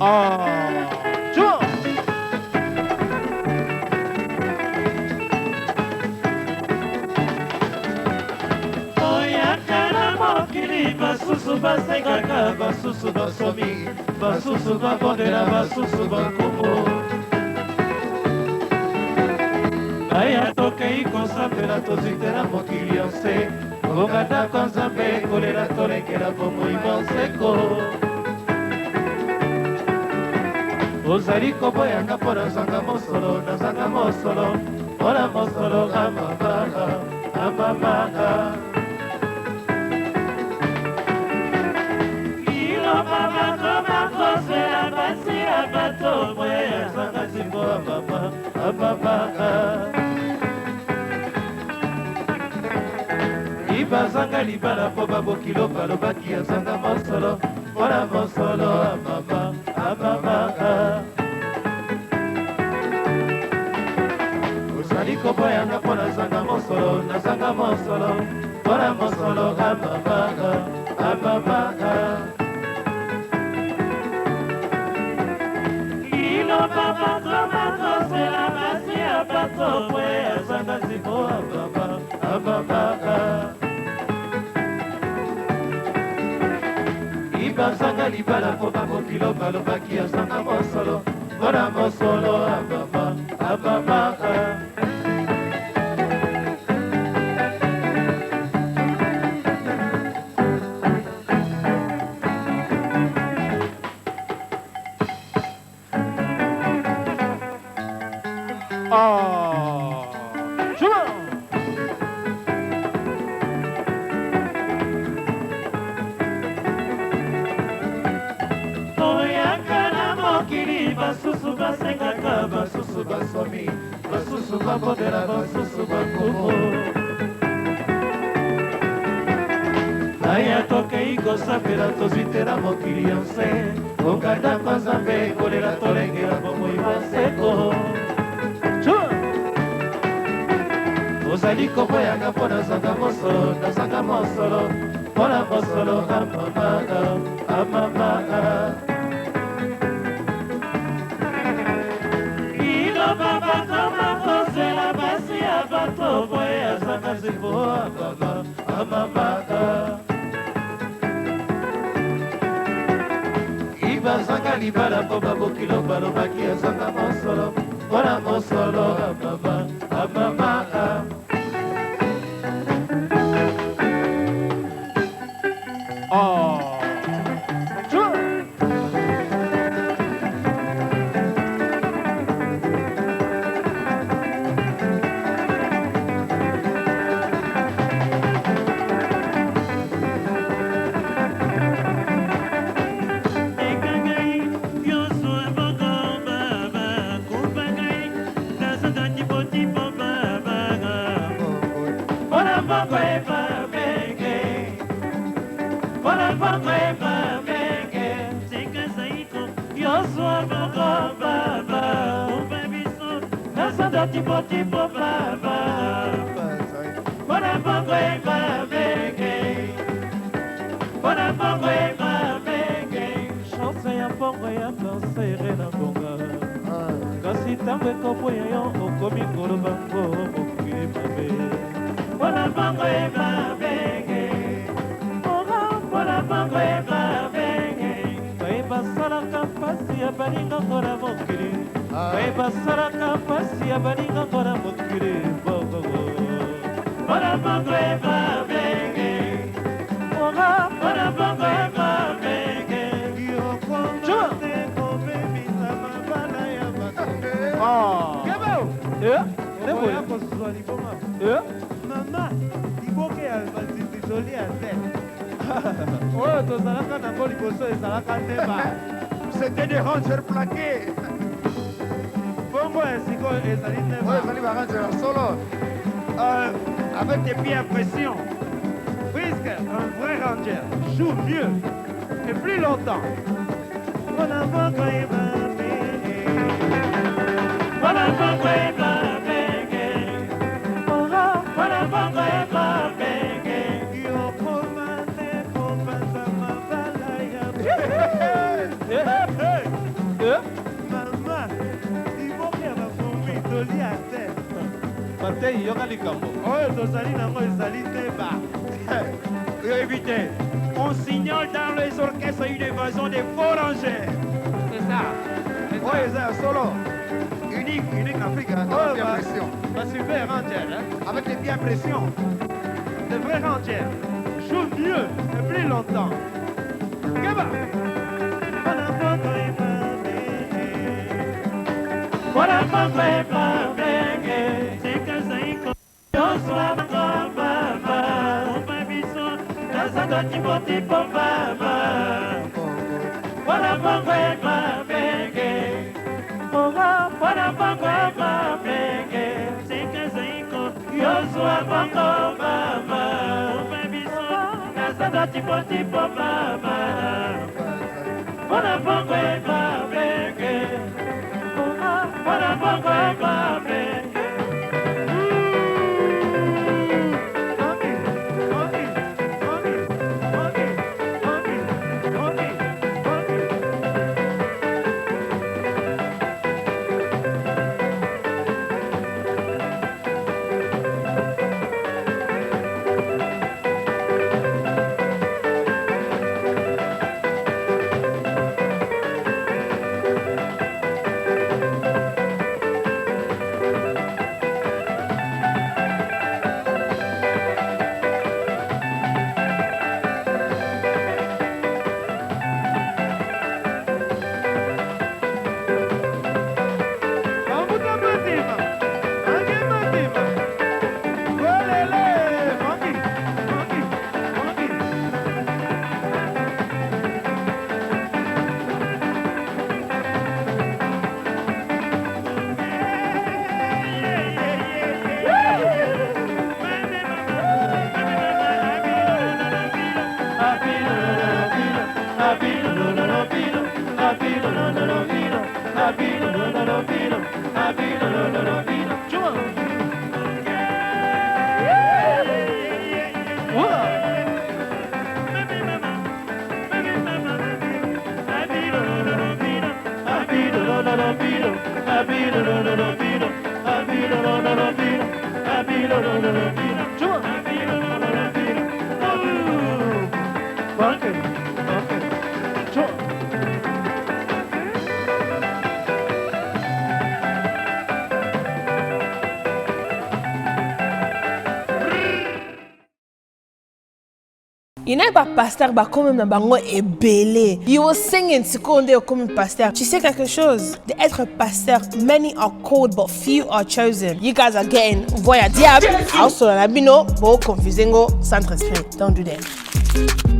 Joue. Oyakana mokili basusu basengaka basusu basomi basusu babondela basusu bakomo aya tokei kosambela tozitela mokili yonse ongandako nzambe kolela tolengela bomoi monseko ozali koboyanga mpo nazanga mosolo mpona mosolo amamaka liloba bakomakozela basi ya bato moye yazanga zimbo amamaka libazanga libala mpo babokilo balobaki yazanga mosolo mpona mosolo amamaka ozali koboyanga mpo nazanga mosolo mpona mosolo amamaka liloba bakomakozela basi ya bato mwe yazanga zimbo amamaka libazanga libala mpo babokilo balobaki yazanga mosolo mpona mosolo amamaka oyakana mokili basusu basengaka basusu basomi basusu babondela basusu bakumu aya tokei kosambela tozitela mokili yonse ongandako nzambe kolela tolengela bomoi monseko ozali koboyanga mpo nazanga mosolo mpona mosolo amamaka liloba bakomakozela basi ya bato boye yazanga zimbo amamaka libazanga libala mpo babokilo balobaki yazanga mosolo mpona mosolo amamaka tipo baba Bona bongo e babenge Bona bongo e babenge Chance ya bongo ya kansere na bonga Kasi tamwe kopo ya yo okomi koloba ngo mokili babe Bona bongo e babenge Bona bongo e babenge Kaiba salaka pasi ya baninga kona mokili Kaiba salaka pasi ya baninga kona mokili Bona bongo e babenge Bona bongo e babenge Yoko kobe misama bana ya batonge Kebeo Nebo yako swali bonga Mama Iboke ya baziti soli ya zen Oh tozalaka na koli boso ezalaka neba C'était des rangers plaqués Bongo esiko ezali neba ezali ba rangers solo avec des pieds à pression. Puisque un vrai ranger joue mieux et plus longtemps. Martin yoka likambo. Oh, tozali nango ezali te ba. Évitez. On signale dans les orchestres une évasion des faux rangers. C'est ça. Oh, c'est solo. Unique en Afrique. Hein, Oh, bien pression. Bah super ranger, hein. Avec les bien pression. Les vrais rangers jouent mieux et plus longtemps. Gaba. Voilà ma vraie Il n'est pas pasteur, bah quand même dans bango est belé. You will sing in seconde comme pasteur. Tu sais quelque chose? D'être pasteur, many are called but few are chosen. You guys are getting voya diable. Also, la bino, bo confusing go, centre esprit. Don't do that.